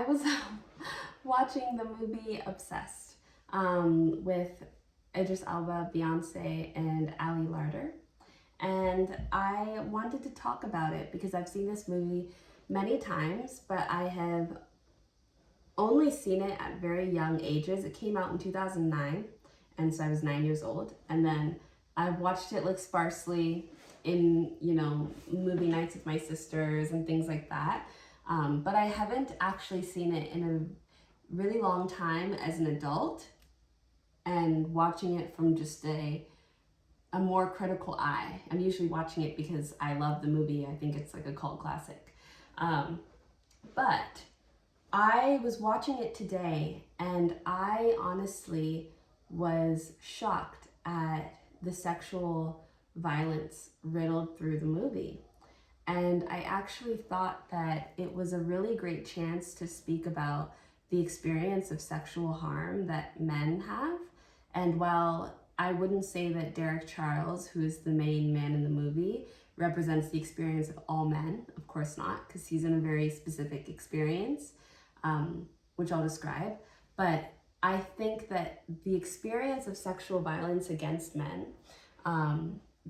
was watching the movie Obsessed with Idris Elba, Beyonce, and Ali Larter. And I wanted to talk about it because I've seen this movie many times, but I have only seen it at very young ages. It came out in 2009, and so I was 9 years old. And then I watched it like sparsely in, movie nights with my sisters and things like that. But I haven't actually seen it in a really long time as an adult, and watching it from just a more critical eye. I'm usually watching it because I love the movie. I think it's like a cult classic. But I was watching it today, and I honestly was shocked at the sexual violence riddled through the movie. And I actually thought that it was a really great chance to speak about the experience of sexual harm that men have. And while I wouldn't say that Derek Charles, who is the main man in the movie, represents the experience of all men, of course not, because he's in a very specific experience, which I'll describe. But I think that the experience of sexual violence against men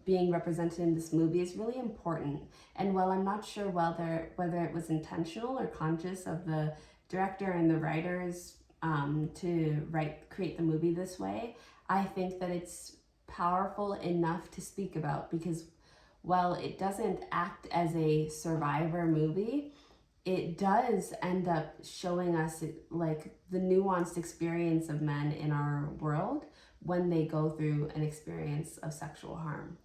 being represented in this movie is really important. And while I'm not sure whether it was intentional or conscious of the director and the writers to create the movie this way, I think that it's powerful enough to speak about, because while it doesn't act as a survivor movie, it does end up showing us like the nuanced experience of men in our world when they go through an experience of sexual harm,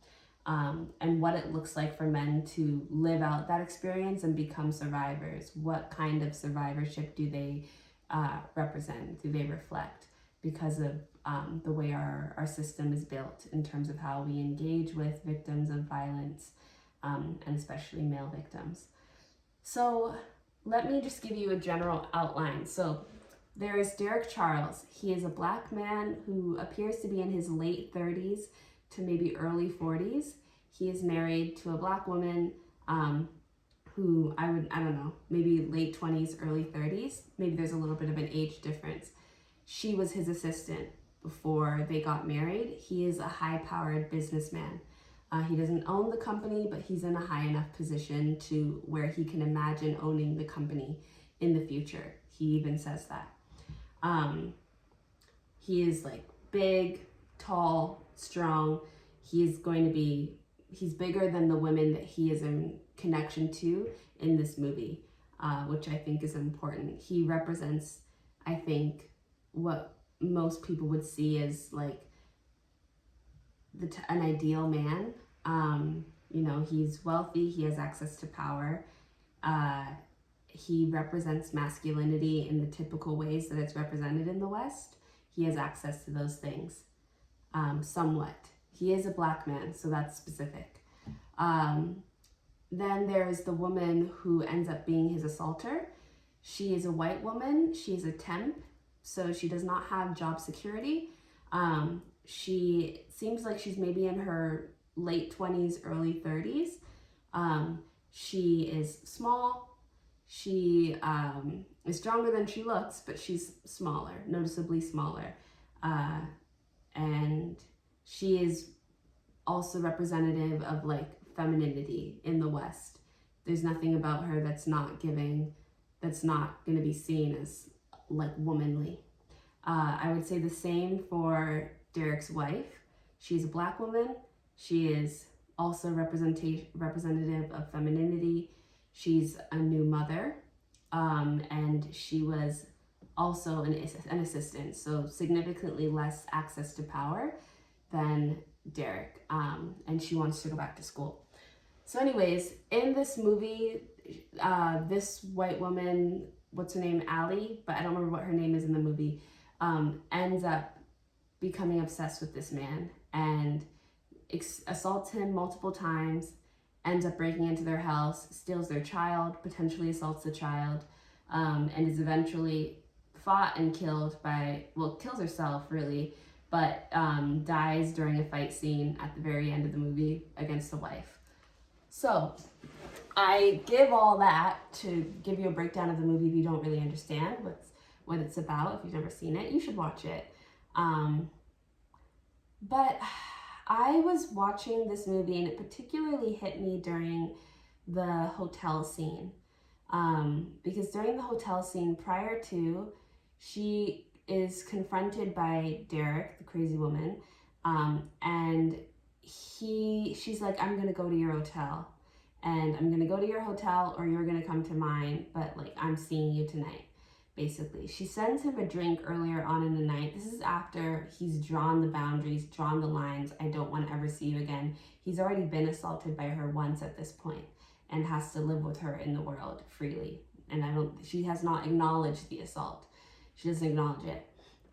and what it looks like for men to live out that experience and become survivors. What kind of survivorship do they represent? Do they reflect? Because of the way our system is built in terms of how we engage with victims of violence, and especially male victims. So let me just give you a general outline. So there is Derek Charles. He is a black man who appears to be in his late 30s to maybe early 40s. He is married to a black woman who I don't know, maybe late 20s, early 30s. Maybe there's a little bit of an age difference. She was his assistant before they got married. He is a high-powered businessman. He doesn't own the company, but he's in a high enough position to where he can imagine owning the company in the future. He even says that. He is like big, tall, strong. He's bigger than the women that he is in connection to in this movie, which I think is important. He represents, I think, what most people would see as like an ideal man. He's wealthy, he has access to power. He represents masculinity in the typical ways that it's represented in the West. He has access to those things, somewhat. He is a black man, so that's specific. Then there is the woman who ends up being his assaulter. She is a white woman. She is a temp, so she does not have job security. She seems like she's maybe in her late 20s, early 30s. She is small. She is stronger than she looks, but she's smaller, noticeably smaller. And she is also representative of like femininity in the West. There's nothing about her that's not going to be seen as like womanly. I would say the same for Derek's wife. She's a black woman. She is also representative of femininity. She's a new mother, and she was also an assistant, so significantly less access to power than Derek, and she wants to go back to school. So anyways, in this movie, this white woman, what's her name, Ali, but I don't remember what her name is in the movie, ends up becoming obsessed with this man and assaults him multiple times, ends up breaking into their house, steals their child, potentially assaults the child, and is eventually fought and killed kills herself really, but dies during a fight scene at the very end of the movie against the wife. So I give all that to give you a breakdown of the movie if you don't really understand what it's about. If you've never seen it, you should watch it. But I was watching this movie and it particularly hit me during the hotel scene. Because during the hotel scene, prior to, she is confronted by Derek, the crazy woman, and she's like, I'm gonna go to your hotel, and I'm gonna go to your hotel, or you're gonna come to mine, but like, I'm seeing you tonight. Basically, she sends him a drink earlier on in the night. This is after he's drawn the boundaries, drawn the lines. I don't want to ever see you again. He's already been assaulted by her once at this point and has to live with her in the world freely. And she has not acknowledged the assault. She doesn't acknowledge it.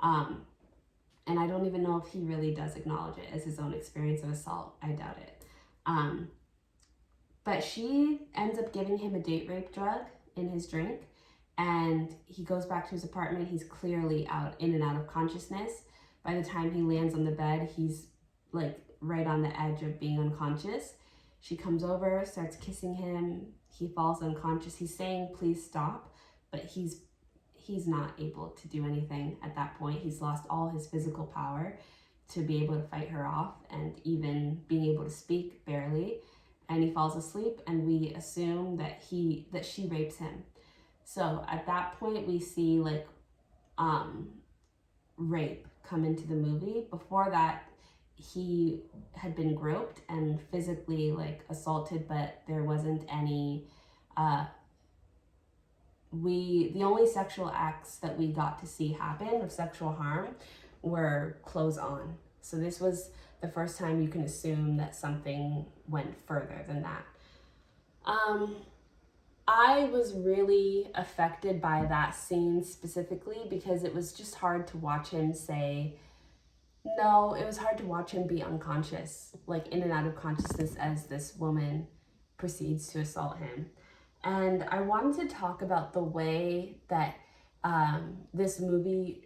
And I don't even know if he really does acknowledge it as his own experience of assault. I doubt it. But she ends up giving him a date rape drug in his drink, and he goes back to his apartment. He's clearly in and out of consciousness. By the time he lands on the bed, he's like right on the edge of being unconscious. She comes over, starts kissing him. He falls unconscious. He's saying, please stop, but he's not able to do anything at that point. He's lost all his physical power to be able to fight her off, and even being able to speak barely. And he falls asleep, and we assume that she rapes him. So at that point, we see like rape come into the movie. Before that, he had been groped and physically like assaulted, but there wasn't any. The only sexual acts that we got to see happen of sexual harm were clothes on. So this was the first time you can assume that something went further than that. I was really affected by that scene specifically because it was just hard to watch him say no. It was hard to watch him be unconscious, like in and out of consciousness as this woman proceeds to assault him. And I wanted to talk about the way that this movie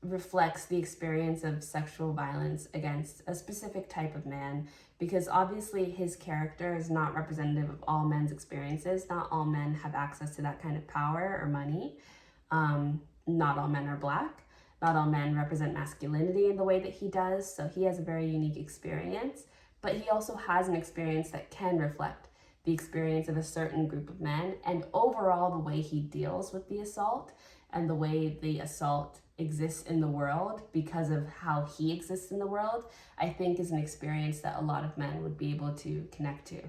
reflects the experience of sexual violence against a specific type of man, because obviously his character is not representative of all men's experiences. Not all men have access to that kind of power or money. Not all men are Black. Not all men represent masculinity in the way that he does. So he has a very unique experience, but he also has an experience that can reflect the experience of a certain group of men. And overall, the way he deals with the assault and the way the assault exists in the world because of how he exists in the world, I think is an experience that a lot of men would be able to connect to.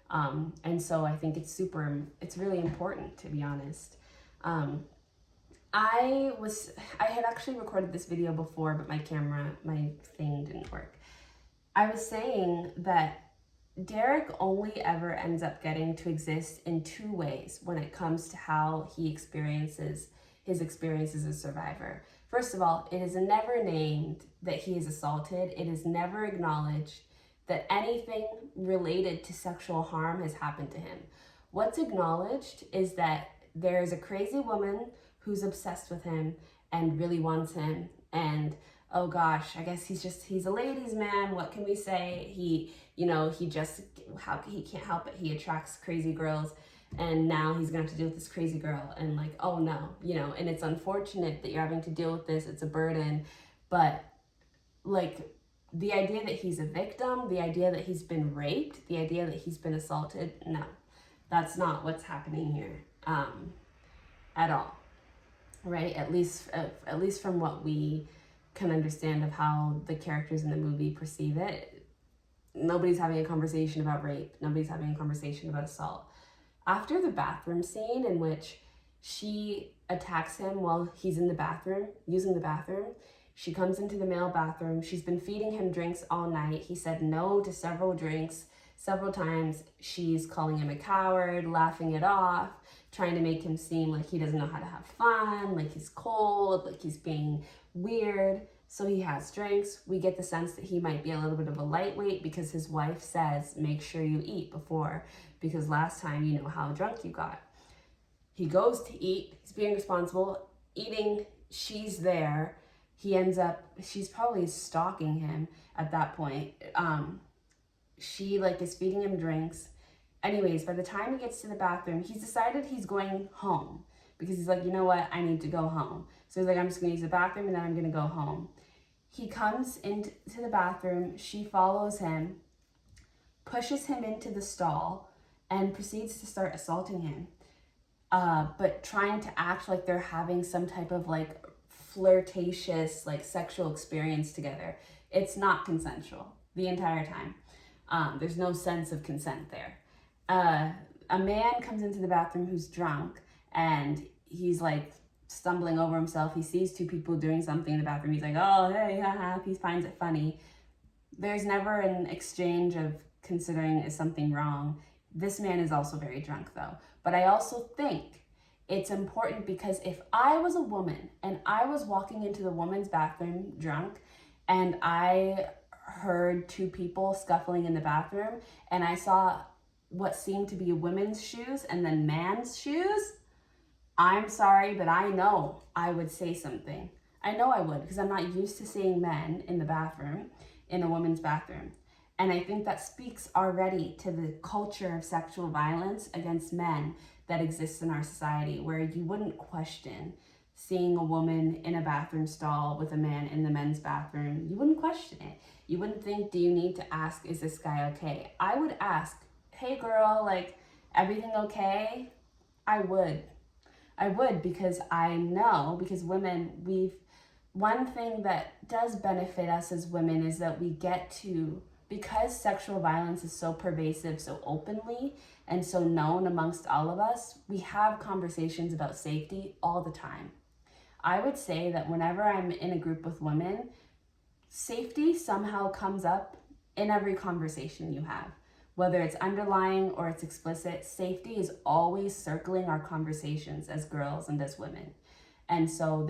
And so I think it's really important, to be honest. I had actually recorded this video before, but my thing didn't work. I was saying that Derek only ever ends up getting to exist in two ways when it comes to how he experiences his experience as a survivor. First of all, it is never named that he is assaulted. It is never acknowledged that anything related to sexual harm has happened to him. What's acknowledged is that there is a crazy woman who's obsessed with him and really wants him. And oh gosh, I guess he's a ladies' man. What can we say? He can't help it. He attracts crazy girls. And now he's gonna have to deal with this crazy girl, and like, oh no, and it's unfortunate that you're having to deal with this, it's a burden, but like the idea that he's a victim, the idea that he's been raped, the idea that he's been assaulted, no, that's not what's happening here at all, right? At least from what we can understand of how the characters in the movie perceive it. Nobody's having a conversation about rape, nobody's having a conversation about assault. After the bathroom scene in which she attacks him while he's in the bathroom, using the bathroom, she comes into the male bathroom. She's been feeding him drinks all night. He said no to several drinks several times. She's calling him a coward, laughing it off, trying to make him seem like he doesn't know how to have fun, like he's cold, like he's being weird. So he has drinks. We get the sense that he might be a little bit of a lightweight because his wife says, make sure you eat before, because last time you know how drunk you got. He goes to eat. He's being responsible, eating. She's there. She's probably stalking him at that point. She is feeding him drinks. Anyways, by the time he gets to the bathroom, he's decided he's going home because he's like, you know what, I need to go home. So he's like, I'm just gonna use the bathroom and then I'm gonna go home. He comes into the bathroom, she follows him, pushes him into the stall, and proceeds to start assaulting him. But trying to act like they're having some type of like flirtatious, like sexual experience together. It's not consensual the entire time. There's no sense of consent there. A man comes into the bathroom who's drunk, and he's like stumbling over himself. He sees two people doing something in the bathroom. He's like, oh, hey, haha. He finds it funny. There's never an exchange of considering is something wrong. This man is also very drunk though. But I also think it's important because if I was a woman and I was walking into the woman's bathroom drunk and I heard two people scuffling in the bathroom and I saw what seemed to be women's shoes and then man's shoes, I'm sorry, but I know I would say something. I know I would because I'm not used to seeing men in the bathroom, in a woman's bathroom. And I think that speaks already to the culture of sexual violence against men that exists in our society, where you wouldn't question seeing a woman in a bathroom stall with a man in the men's bathroom. You wouldn't question it. You wouldn't think, do you need to ask, is this guy okay? I would ask, hey girl, like, everything okay? I would because I know, because women, one thing that does benefit us as women is that we get to, because sexual violence is so pervasive, so openly, and so known amongst all of us, we have conversations about safety all the time. I would say that whenever I'm in a group with women, safety somehow comes up in every conversation you have. Whether it's underlying or it's explicit, safety is always circling our conversations as girls and as women. And so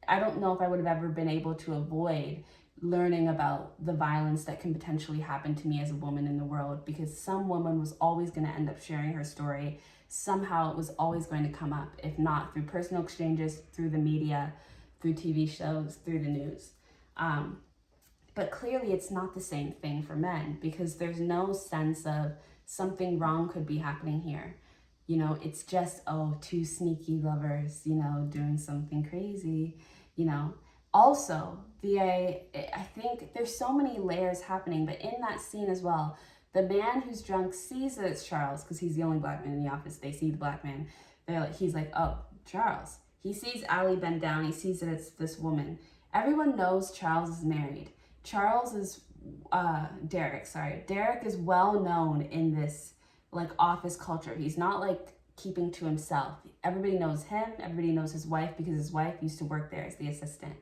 I don't know if I would have ever been able to avoid learning about the violence that can potentially happen to me as a woman in the world, because some woman was always going to end up sharing her story. Somehow it was always going to come up, if not through personal exchanges, through the media, through TV shows, through the news. But clearly it's not the same thing for men, because there's no sense of something wrong could be happening here. You know, it's just, oh, two sneaky lovers, you know, doing something crazy, you know. Also, I think there's so many layers happening, but in that scene as well, the man who's drunk sees that it's Charles, because he's the only black man in the office. They see the black man. He's like, oh, Charles. He sees Allie bend down. He sees that it's this woman. Everyone knows Charles is married. Charles is, Derek is well known in this like office culture. He's not like keeping to himself. Everybody knows him. Everybody knows his wife because his wife used to work there as the assistant.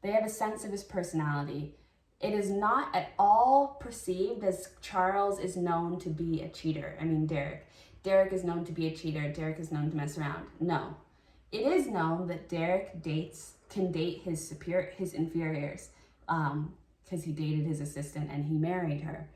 They have a sense of his personality. It is not at all perceived as Charles is known to be a cheater. I mean, Derek is known to be a cheater. Derek is known to mess around. No. It is known that Derek can date his inferiors, because he dated his assistant and he married her.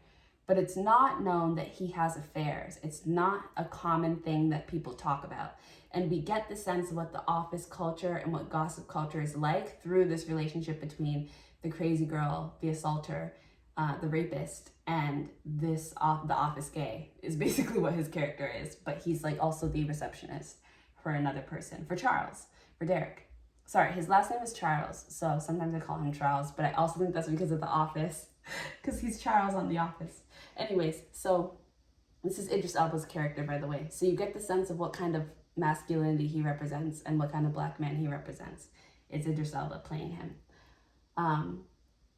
But it's not known that he has affairs. It's not a common thing that people talk about. And we get the sense of what the office culture and what gossip culture is like through this relationship between the crazy girl, the assaulter, the rapist, and the office gay is basically what his character is. But he's like also the receptionist for another person, for Derek. Sorry, his last name is Charles, so sometimes I call him Charles, but I also think that's because of The Office, because he's Charles on The Office. Anyways, so this is Idris Elba's character, by the way. So you get the sense of what kind of masculinity he represents and what kind of black man he represents. It's Idris Elba playing him.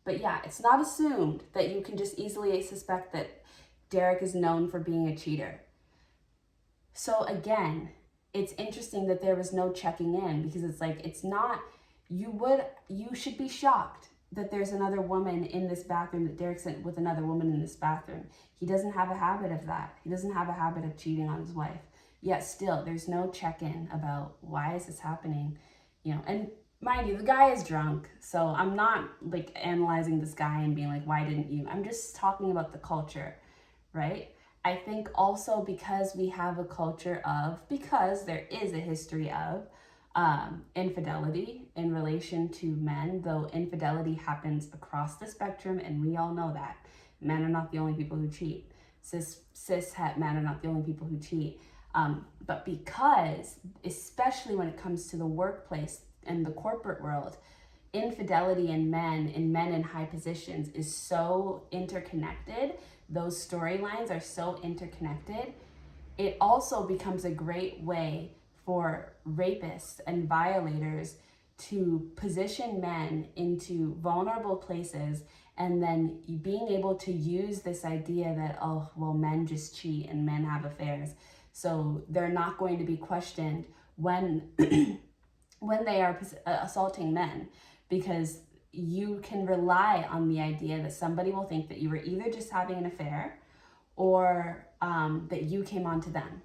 But yeah, it's not assumed that you can just easily suspect that Derek is known for being a cheater. So again, it's interesting that there was no checking in, because it's like, it's not, you should be shocked that there's another woman in this bathroom, that Derek's with another woman in this bathroom. He doesn't have a habit of that. He doesn't have a habit of cheating on his wife. Yet still, there's no check-in about why is this happening, you know. And mind you, the guy is drunk, so I'm not like analyzing this guy and being like, why didn't you? I'm just talking about the culture, right? I think also because we have a culture because there is a history of infidelity in relation to men, though infidelity happens across the spectrum, and we all know that. Men are not the only people who cheat. cis het men are not the only people who cheat. But because, especially when it comes to the workplace and the corporate world, infidelity in men in high positions is so interconnected. Those storylines are so interconnected. It also becomes a great way for rapists and violators to position men into vulnerable places, and then being able to use this idea that, oh, well, men just cheat and men have affairs, so they're not going to be questioned when when they are assaulting men, because you can rely on the idea that somebody will think that you were either just having an affair or that you came onto them.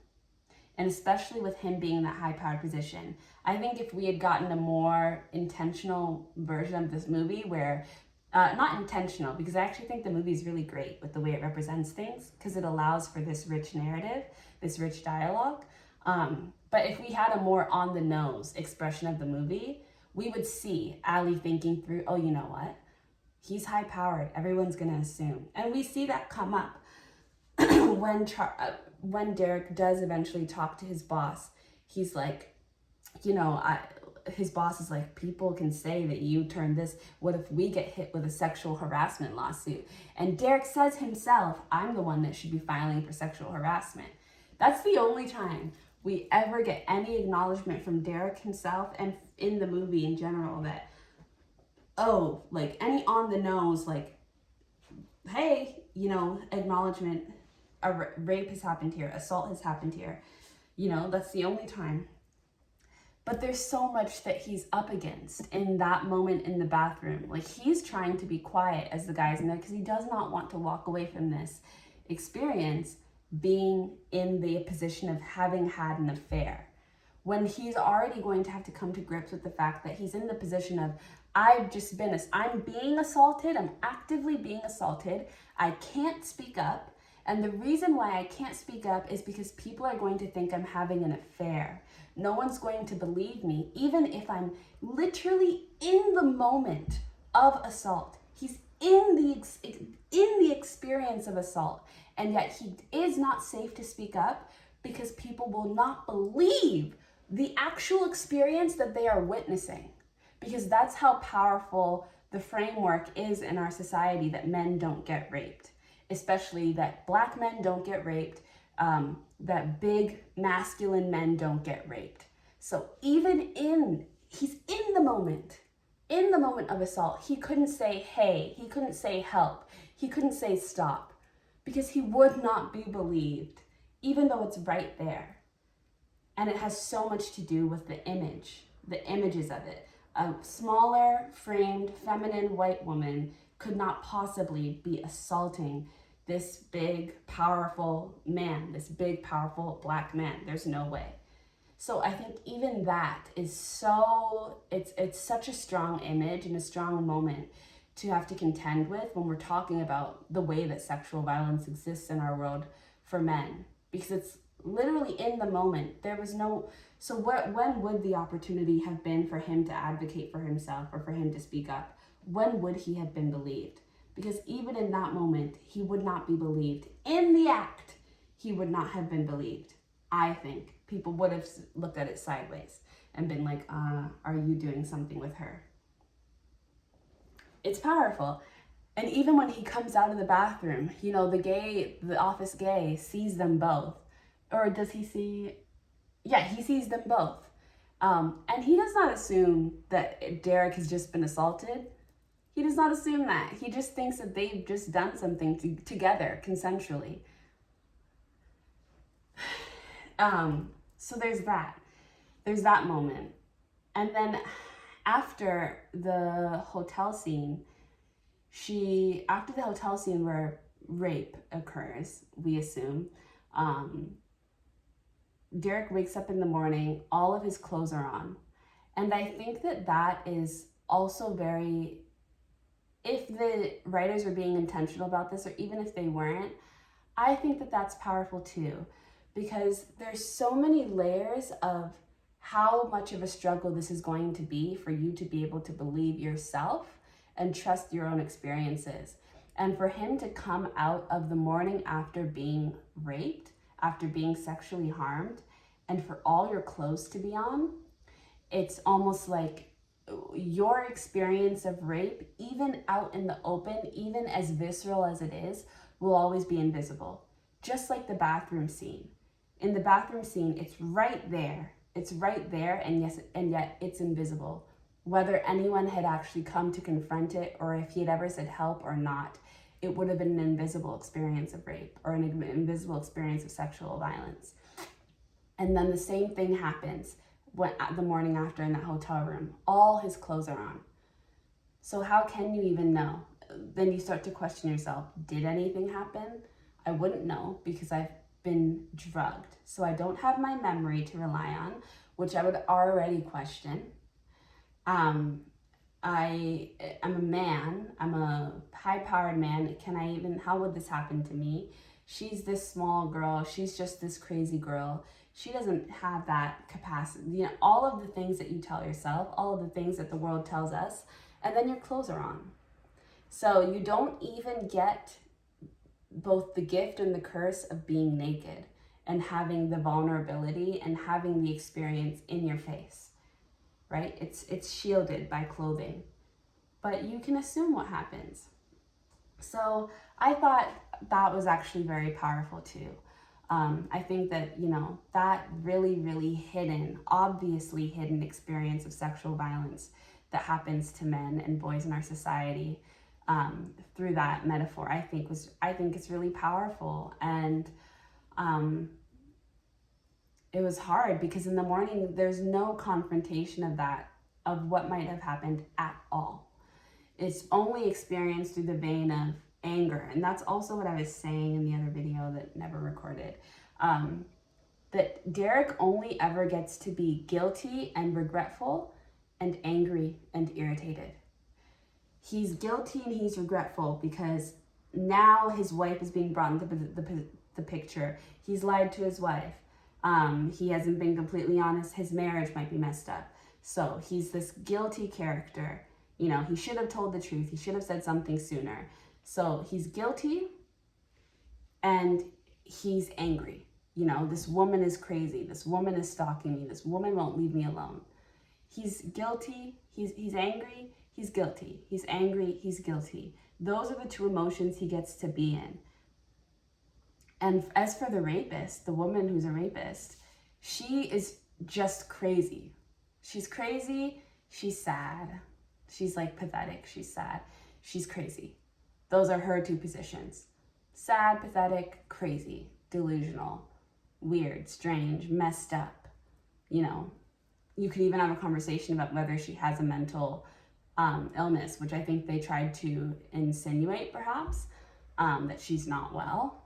And especially with him being in that high-powered position, I think if we had gotten a more intentional version of this movie where, not intentional, because I actually think the movie is really great with the way it represents things, because it allows for this rich narrative, this rich dialogue. But if we had a more on-the-nose expression of the movie, we would see Ali thinking through, oh, you know what? He's high-powered. Everyone's going to assume. And we see that come up when Derek does eventually talk to his boss. He's like, his boss is like, people can say that you turned this. What if we get hit with a sexual harassment lawsuit? And Derek says himself, I'm the one that should be filing for sexual harassment. That's the only time we ever get any acknowledgement from Derek himself and in the movie in general that, oh, like any on the nose, like, hey, acknowledgement, a rape has happened here, assault has happened here. That's the only time. But there's so much that he's up against in that moment in the bathroom. Like, he's trying to be quiet as the guy's in there because he does not want to walk away from this experience being in the position of having had an affair, when he's already going to have to come to grips with the fact that he's in the position of, I'm being assaulted, I'm actively being assaulted, I can't speak up, and the reason why I can't speak up is because people are going to think I'm having an affair. No one's going to believe me, even if I'm literally in the moment of assault. He's in the experience of assault, and yet he is not safe to speak up because people will not believe the actual experience that they are witnessing, because that's how powerful the framework is in our society, that men don't get raped, especially that Black men don't get raped, that big masculine men don't get raped. So he's in the moment of assault, he couldn't say, hey, he couldn't say help, he couldn't say stop, because he would not be believed, even though it's right there. And it has so much to do with the images of it. A smaller, framed, feminine white woman could not possibly be assaulting this big, powerful man, this big, powerful Black man. There's no way. So I think even that is it's such a strong image and a strong moment to have to contend with when we're talking about the way that sexual violence exists in our world for men, because it's literally in the moment. There was no, so when would the opportunity have been for him to advocate for himself or for him to speak up? When would he have been believed? Because even in that moment, he would not be believed. In the act, he would not have been believed. I think people would have looked at it sideways and been like, are you doing something with her? It's powerful. And even when he comes out of the bathroom, the office gay sees them both. Or does he see? Yeah, he sees them both. And he does not assume that Derek has just been assaulted. He does not assume that. He just thinks that they've just done something together consensually. So there's that moment. And then after the hotel scene where rape occurs, we assume, Derek wakes up in the morning, all of his clothes are on. And I think that is also very, if the writers are being intentional about this, or even if they weren't, I think that that's powerful too, because there's so many layers of how much of a struggle this is going to be for you to be able to believe yourself and trust your own experiences. And for him to come out of the morning after being raped, after being sexually harmed, and for all your clothes to be on, it's almost like your experience of rape, even out in the open, even as visceral as it is, will always be invisible. Just like the bathroom scene. In the bathroom scene, it's right there. It's right there, and yet it's invisible. Whether anyone had actually come to confront it, or if he had ever said help or not, it would have been an invisible experience of rape or an invisible experience of sexual violence. And then the same thing happens the morning after in that hotel room. All his clothes are on. So how can you even know? Then you start to question yourself, did anything happen? I wouldn't know because I've been drugged. So I don't have my memory to rely on, which I would already question. I am a man, I'm a high-powered man. How would this happen to me? She's this small girl, she's just this crazy girl. She doesn't have that capacity. All of the things that you tell yourself, all of the things that the world tells us, and then your clothes are on. So you don't even get both the gift and the curse of being naked and having the vulnerability and having the experience in your face. Right? It's shielded by clothing, but you can assume what happens. So I thought that was actually very powerful too. I think that, that really, really hidden, obviously hidden experience of sexual violence that happens to men and boys in our society, through that metaphor, I think it's really powerful. And, it was hard because in the morning, there's no confrontation of what might have happened at all. It's only experienced through the vein of anger. And that's also what I was saying in the other video that never recorded. That Derek only ever gets to be guilty and regretful and angry and irritated. He's guilty and he's regretful because now his wife is being brought into the picture. He's lied to his wife. He hasn't been completely honest. His marriage might be messed up. So he's this guilty character. He should have told the truth. He should have said something sooner. So he's guilty and he's angry. This woman is crazy. This woman is stalking me. This woman won't leave me alone. He's guilty. He's angry. He's guilty. He's angry. He's guilty. Those are the two emotions he gets to be in. And as for the rapist, the woman who's a rapist, she is just crazy. She's crazy. She's sad. She's like pathetic. She's sad. She's crazy. Those are her two positions. Sad, pathetic, crazy, delusional, weird, strange, messed up. You could even have a conversation about whether she has a mental illness, which I think they tried to insinuate perhaps, that she's not well.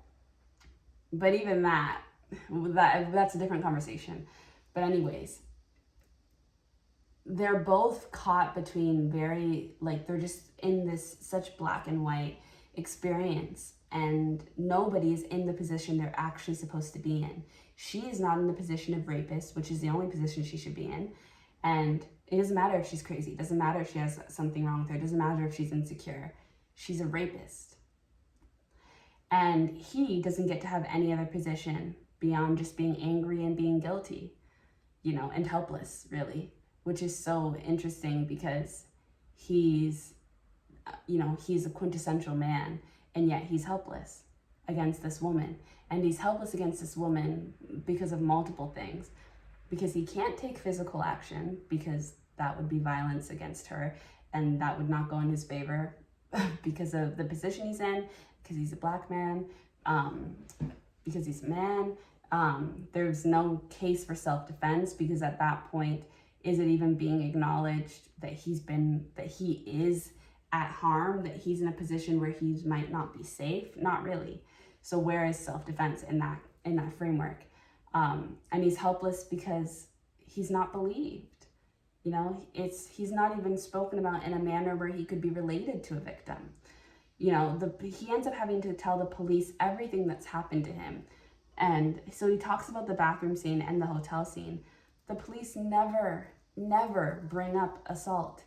But even that's a different conversation. But anyways, they're both caught between they're just in this such black and white experience, and nobody is in the position they're actually supposed to be in. She is not in the position of rapist, which is the only position she should be in. And it doesn't matter if she's crazy. It doesn't matter if she has something wrong with her. It doesn't matter if she's insecure. She's a rapist. And he doesn't get to have any other position beyond just being angry and being guilty, and helpless, really, which is so interesting because he's a quintessential man, and yet he's helpless against this woman. And he's helpless against this woman because of multiple things. Because he can't take physical action because that would be violence against her, and that would not go in his favor because of the position he's in, because he's a black man, because he's a man. There's no case for self-defense because at that point, is it even being acknowledged that he is at harm, that he's in a position where he might not be safe? Not really. So where is self-defense in that framework? And he's helpless because he's not believed. He's not even spoken about in a manner where he could be related to a victim. He ends up having to tell the police everything that's happened to him. And so he talks about the bathroom scene and the hotel scene. The police never bring up assault.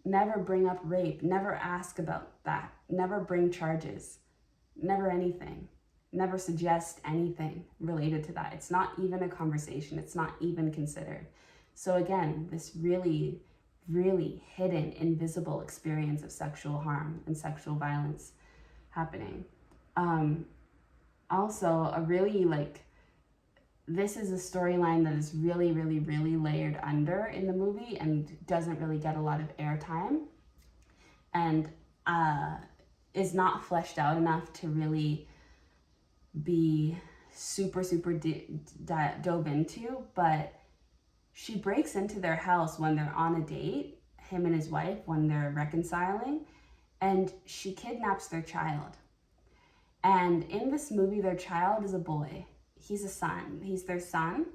never bring up rape, never ask about that, never bring charges, never anything, never suggest anything related to that. It's not even a conversation. It's not even considered. So again, this really, really hidden, invisible experience of sexual harm and sexual violence happening. Also, a really this is a storyline that is really, really, really layered under in the movie and doesn't really get a lot of airtime, and is not fleshed out enough to really be super dove into. But she breaks into their house when they're on a date, him and his wife, when they're reconciling, and she kidnaps their child. And in this movie, their child is a boy. He's a son. He's their son,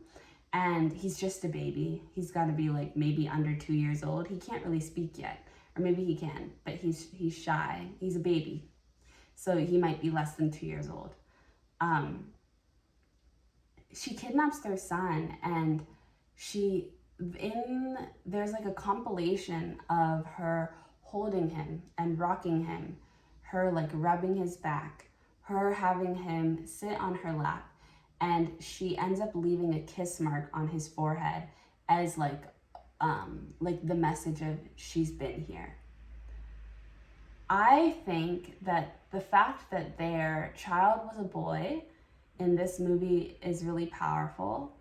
and he's just a baby. He's got to be maybe under 2 years old. He can't really speak yet, or maybe he can, but he's shy. He's a baby, so he might be less than 2 years old. She kidnaps their son, and there's a compilation of her holding him and rocking him, her rubbing his back, her having him sit on her lap, and she ends up leaving a kiss mark on his forehead as the message of she's been here. I think that the fact that their child was a boy in this movie is really powerful,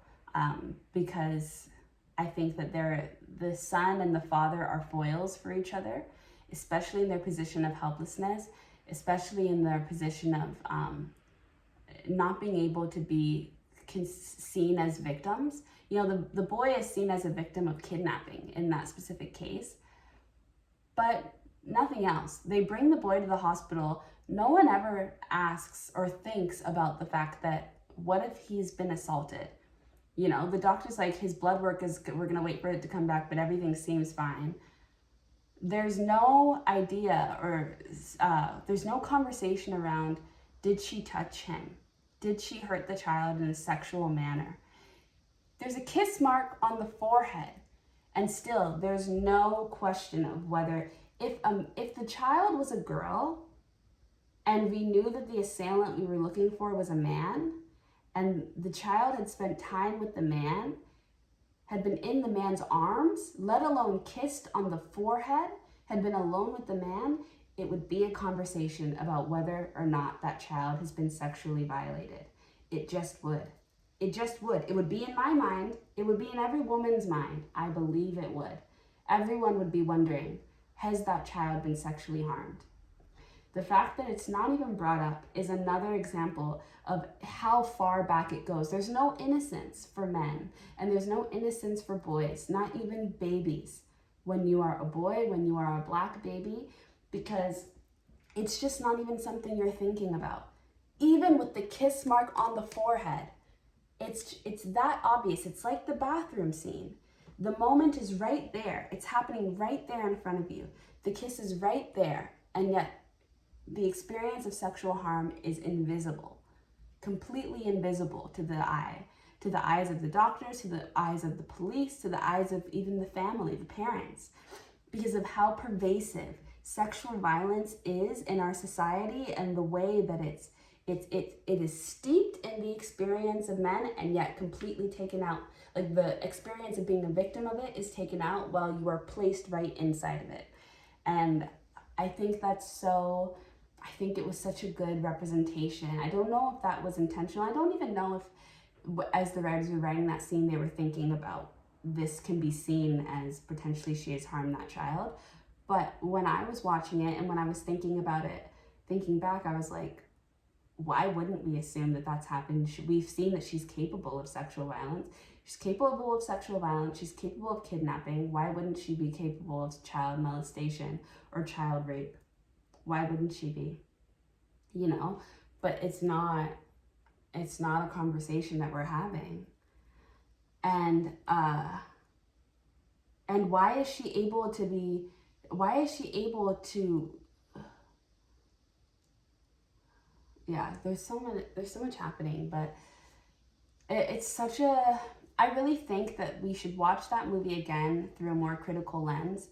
because I think that the son and the father are foils for each other, especially in their position of helplessness, especially in their position of not being able to be seen as victims. The boy is seen as a victim of kidnapping in that specific case, but nothing else. They bring the boy to the hospital. No one ever asks or thinks about the fact that, what if he's been assaulted? The doctor's his blood work we're gonna wait for it to come back, but everything seems fine. There's no idea, or there's no conversation around, did she touch him? Did she hurt the child in a sexual manner? There's a kiss mark on the forehead, and still there's no question of whether, if the child was a girl and we knew that the assailant we were looking for was a man, and the child had spent time with the man, had been in the man's arms, let alone kissed on the forehead, had been alone with the man, it would be a conversation about whether or not that child has been sexually violated. It just would. It just would. It would be in my mind. It would be in every woman's mind. I believe it would. Everyone would be wondering, has that child been sexually harmed? The fact that it's not even brought up is another example of how far back it goes. There's no innocence for men, and there's no innocence for boys, not even babies. When you are a boy, when you are a Black baby, because it's just not even something you're thinking about. Even with the kiss mark on the forehead, it's that obvious. It's like the bathroom scene. The moment is right there. It's happening right there in front of you. The kiss is right there, and yet the experience of sexual harm is invisible, completely invisible to the eye, to the eyes of the doctors, to the eyes of the police, to the eyes of even the family, the parents, because of how pervasive sexual violence is in our society, and the way that it is steeped in the experience of men, and yet completely taken out. The experience of being a victim of it is taken out while you are placed right inside of it. And I think I think it was such a good representation. I don't know if that was intentional. I don't even know if, as the writers were writing that scene, they were thinking about, this can be seen as potentially she has harmed that child. But when I was watching it, and when I was thinking about it, thinking back, I was like, why wouldn't we assume that that's happened? We've seen that she's capable of sexual violence. She's capable of sexual violence. She's capable of kidnapping. Why wouldn't she be capable of child molestation or child rape? Why wouldn't she be? But it's not a conversation that we're having. And why is she able to yeah, there's so much happening, but I really think that we should watch that movie again through a more critical lens,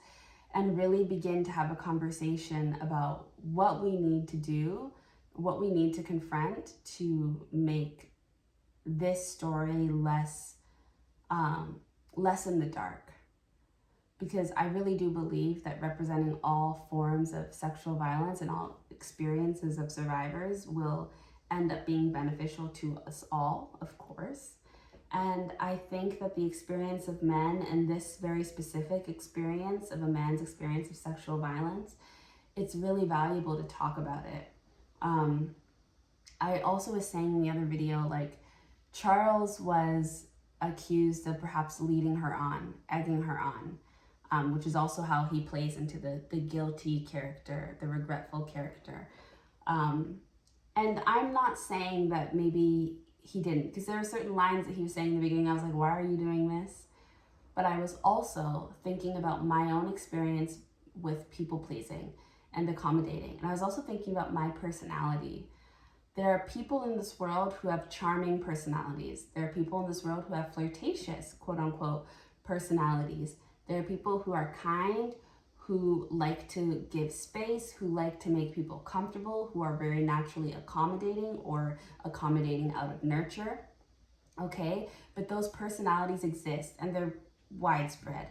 and really begin to have a conversation about what we need to do, what we need to confront to make this story less in the dark. Because I really do believe that representing all forms of sexual violence and all experiences of survivors will end up being beneficial to us all, of course. And I think that the experience of men, and this very specific experience of a man's experience of sexual violence, it's really valuable to talk about it. I also was saying in the other video, like, Charles was accused of perhaps leading her on, egging her on, which is also how he plays into the guilty character, the regretful character. And I'm not saying that maybe he didn't, because there are certain lines that he was saying in the beginning, I was like, why are you doing this? But I was also thinking about my own experience with people pleasing and accommodating. And I was also thinking about my personality. There are people in this world who have charming personalities. There are people in this world who have flirtatious, quote unquote, personalities. There are people who are kind, who like to give space, who like to make people comfortable, who are very naturally accommodating or accommodating out of nurture. Okay, but those personalities exist and they're widespread.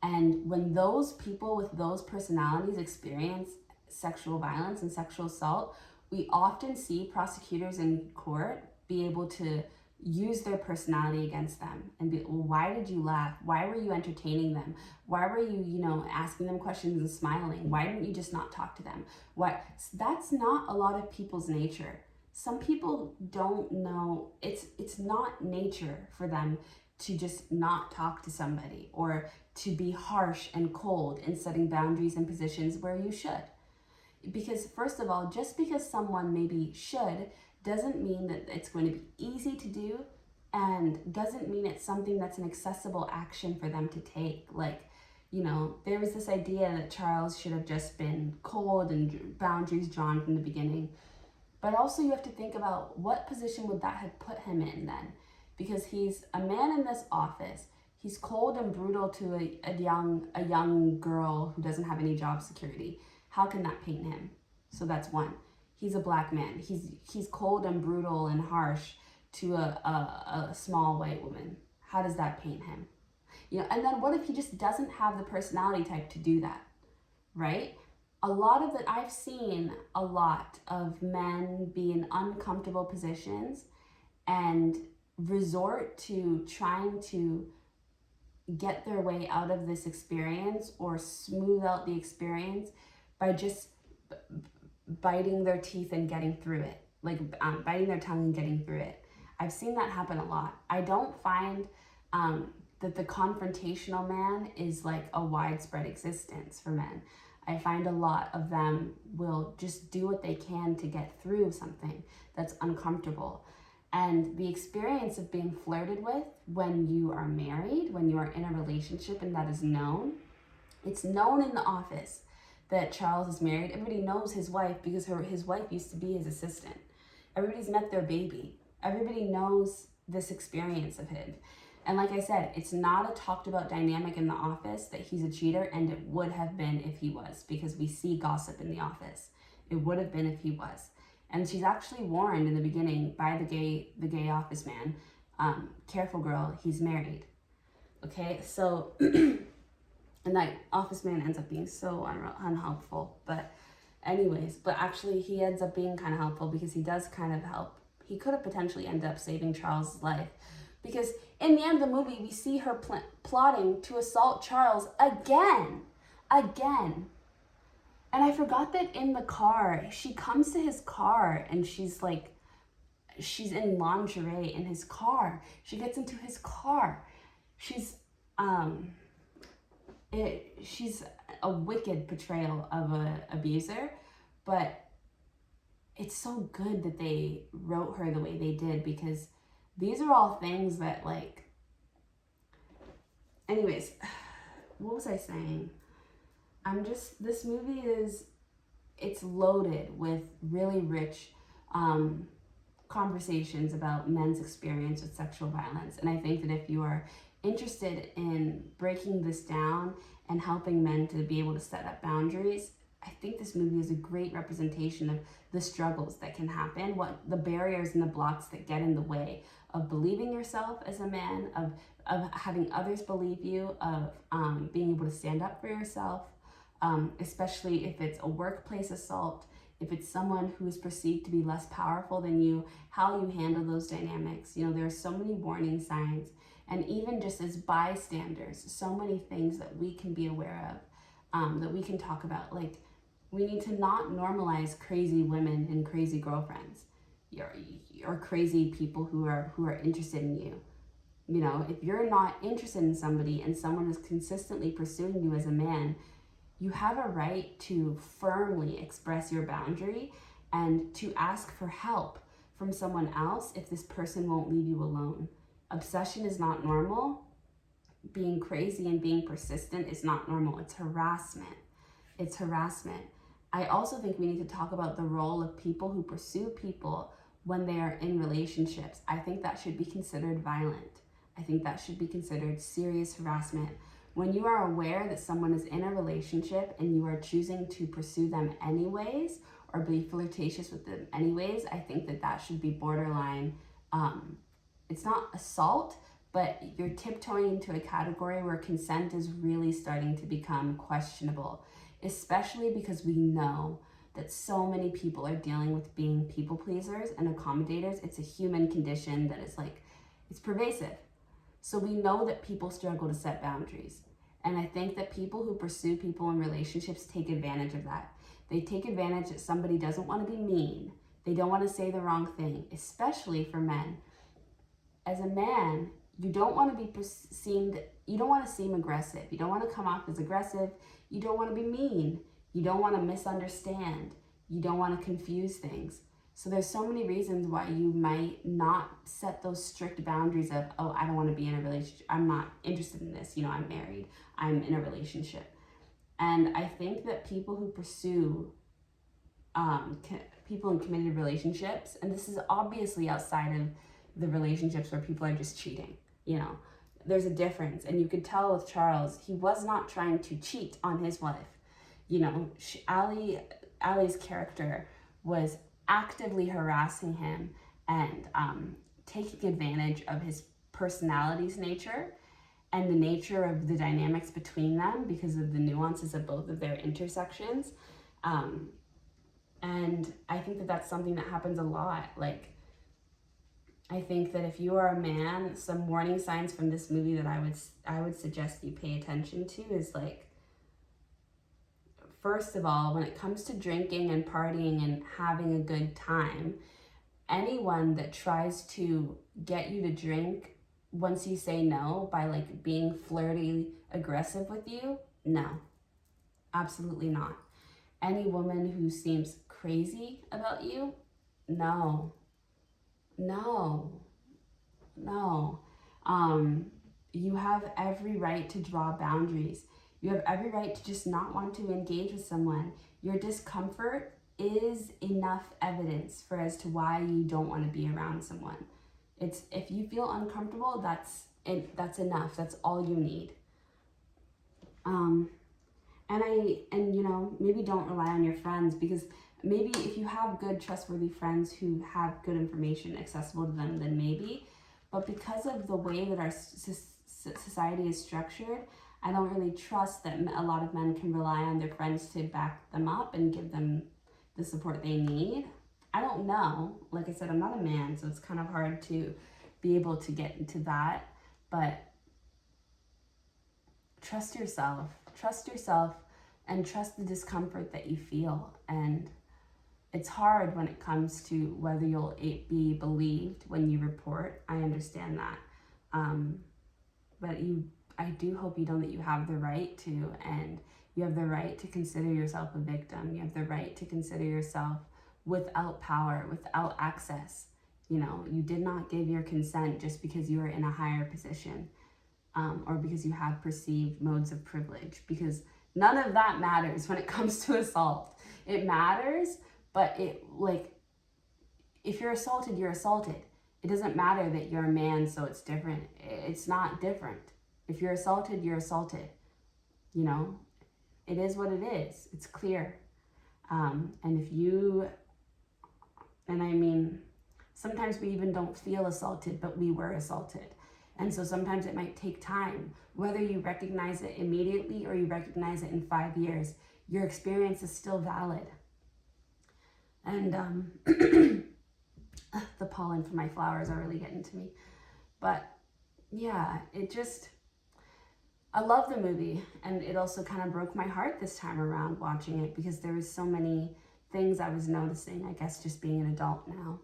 And when those people with those personalities experience sexual violence and sexual assault, we often see prosecutors in court be able to use their personality against them and be, well, why did you laugh? Why were you entertaining them? Why were you, asking them questions and smiling? Why didn't you just not talk to them? Why? That's not a lot of people's nature. Some people don't know, it's not nature for them to just not talk to somebody or to be harsh and cold in setting boundaries in positions where you should. Because first of all, just because someone maybe should doesn't mean that it's going to be easy to do, and doesn't mean it's something that's an accessible action for them to take. Like, there was this idea that Charles should have just been cold and boundaries drawn from the beginning. But also you have to think about what position would that have put him in then? Because he's a man in this office. He's cold and brutal to a young girl who doesn't have any job security. How can that paint him? So that's one. He's a black man. He's cold and brutal and harsh to a small white woman. How does that paint him? And then what if he just doesn't have the personality type to do that, right? I've seen a lot of men be in uncomfortable positions and resort to trying to get their way out of this experience or smooth out the experience by just biting their teeth and getting through it, like biting their tongue and getting through it. I've seen that happen a lot. I don't find that the confrontational man is like a widespread existence for men. I find a lot of them will just do what they can to get through something that's uncomfortable. And the experience of being flirted with when you are married, when you are in a relationship and that is known, it's known in the office that Charles is married. Everybody knows his wife because his wife used to be his assistant. Everybody's met their baby. Everybody knows this experience of him. And like I said, it's not a talked about dynamic in the office that he's a cheater, and it would have been if he was, because we see gossip in the office. It would have been if he was. And she's actually warned in the beginning by the gay office man, careful girl, he's married. Okay, so, and that office man ends up being so unhelpful. But anyways, but actually he ends up being kind of helpful because he does kind of help. He could have potentially ended up saving Charles' life. Because in the end of the movie, we see her plotting to assault Charles again. And I forgot that in the car, she comes to his car and she's in lingerie in his car. She gets into his car. She's a wicked portrayal of an abuser, but it's so good that they wrote her the way they did, because these are all things that, anyways, what was I saying? This movie it's loaded with really rich conversations about men's experience with sexual violence. And I think that if you are interested in breaking this down and helping men to be able to set up boundaries, I think this movie is a great representation of the struggles that can happen, what the barriers and the blocks that get in the way of believing yourself as a man, of having others believe you, of being able to stand up for yourself, especially if it's a workplace assault, if it's someone who is perceived to be less powerful than you, how you handle those dynamics. You know, there are so many warning signs, and even just as bystanders, so many things that we can be aware of, that we can talk about. Like, we need to not normalize crazy women and crazy girlfriends, or crazy people who are interested in you. You know, if you're not interested in somebody and someone is consistently pursuing you as a man, you have a right to firmly express your boundary and to ask for help from someone else if this person won't leave you alone. Obsession is not normal. Being crazy and being persistent is not normal. It's harassment. It's harassment. I also think we need to talk about the role of people who pursue people when they are in relationships. I think that should be considered violent. I think that should be considered serious harassment. When you are aware that someone is in a relationship and you are choosing to pursue them anyways, or be flirtatious with them anyways, I think that should be borderline. It's not assault, but you're tiptoeing into a category where consent is really starting to become questionable, especially because we know that so many people are dealing with being people pleasers and accommodators. It's a human condition that is like, it's pervasive. So we know that people struggle to set boundaries. And I think that people who pursue people in relationships take advantage of that. They take advantage that somebody doesn't want to be mean. They don't want to say the wrong thing, especially for men. As a man, you don't want to be you don't want to seem aggressive. You don't want to come off as aggressive. You don't want to be mean. You don't want to misunderstand. You don't want to confuse things. So there's so many reasons why you might not set those strict boundaries of, oh, I don't want to be in a relationship. I'm not interested in this. You know, I'm married. I'm in a relationship. And I think that people who pursue people in committed relationships, and this is obviously outside of the relationships where people are just cheating, you know, there's a difference. And you could tell with Charles, he was not trying to cheat on his wife. You know, Ali's character was actively harassing him and taking advantage of his personality's nature and the nature of the dynamics between them because of the nuances of both of their intersections. And I think that that's something that happens a lot. Like, I think that if you are a man, some warning signs from this movie that I would suggest you pay attention to is, like, first of all, when it comes to drinking and partying and having a good time, anyone that tries to get you to drink once you say no by, like, being flirty, aggressive with you, no, absolutely not. Any woman who seems crazy about you, no. You have every right to draw boundaries. You have every right to just not want to engage with someone. Your discomfort is enough evidence for as to why you don't want to be around someone. It's, if you feel uncomfortable, that's enough. That's all you need. And you know, maybe don't rely on your friends, because maybe if you have good, trustworthy friends who have good information accessible to them, then maybe. But because of the way that our society is structured, I don't really trust that a lot of men can rely on their friends to back them up and give them the support they need. I don't know. Like I said, I'm not a man, so it's kind of hard to be able to get into that. But trust yourself, and trust the discomfort that you feel. And it's hard when it comes to whether you'll be believed when you report. I understand that. But I do hope you know that you have the right to, and you have the right to consider yourself a victim. You have the right to consider yourself without power, without access. You know, you did not give your consent just because you were in a higher position, or because you have perceived modes of privilege, because none of that matters when it comes to assault. It matters, but if you're assaulted, you're assaulted. It doesn't matter that you're a man, so it's different. It's not different. If you're assaulted, you're assaulted. You know, it is what it is. It's clear. And if you, and I mean, sometimes we even don't feel assaulted, but we were assaulted. And so sometimes it might take time. Whether you recognize it immediately or you recognize it in 5 years, your experience is still valid. And the pollen from my flowers are really getting to me. But yeah, I love the movie, and it also kind of broke my heart this time around watching it, because there was so many things I was noticing, I guess, just being an adult now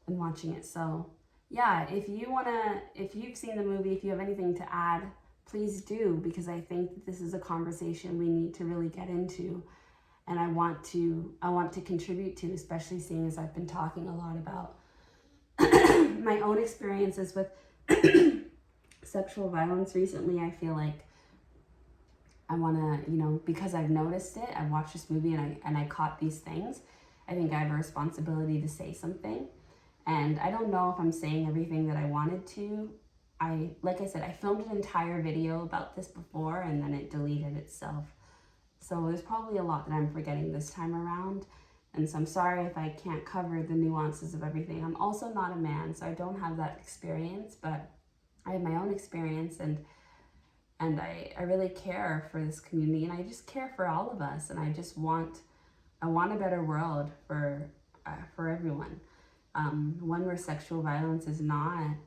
and watching it. So yeah, if you've seen the movie, if you have anything to add, please do, because I think that this is a conversation we need to really get into, and I want to contribute to, especially seeing as I've been talking a lot about my own experiences with sexual violence recently. I feel like I want to, because I've noticed it, I watched this movie and I caught these things. I think I have a responsibility to say something. And I don't know if I'm saying everything that I wanted to. Like I said, I filmed an entire video about this before and then it deleted itself. So there's probably a lot that I'm forgetting this time around. And so I'm sorry if I can't cover the nuances of everything. I'm also not a man, so I don't have that experience, but I have my own experience, and I really care for this community, and I just care for all of us, and I want a better world for everyone. One where sexual violence is not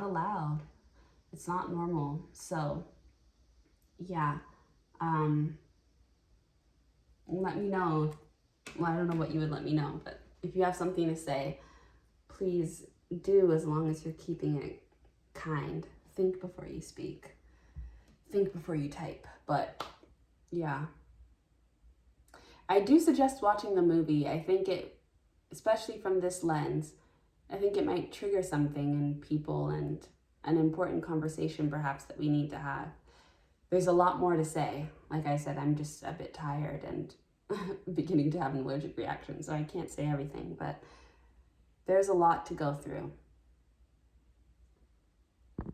allowed. It's not normal. So yeah, let me know. Well, I don't know what you would let me know, but if you have something to say, please do, as long as you're keeping it kind. Think before you speak. Think before you type. But yeah, I do suggest watching the movie. I think it, especially from this lens, I think it might trigger something in people and an important conversation perhaps that we need to have. There's a lot more to say. Like I said, I'm just a bit tired and beginning to have an allergic reaction, so I can't say everything, but there's a lot to go through.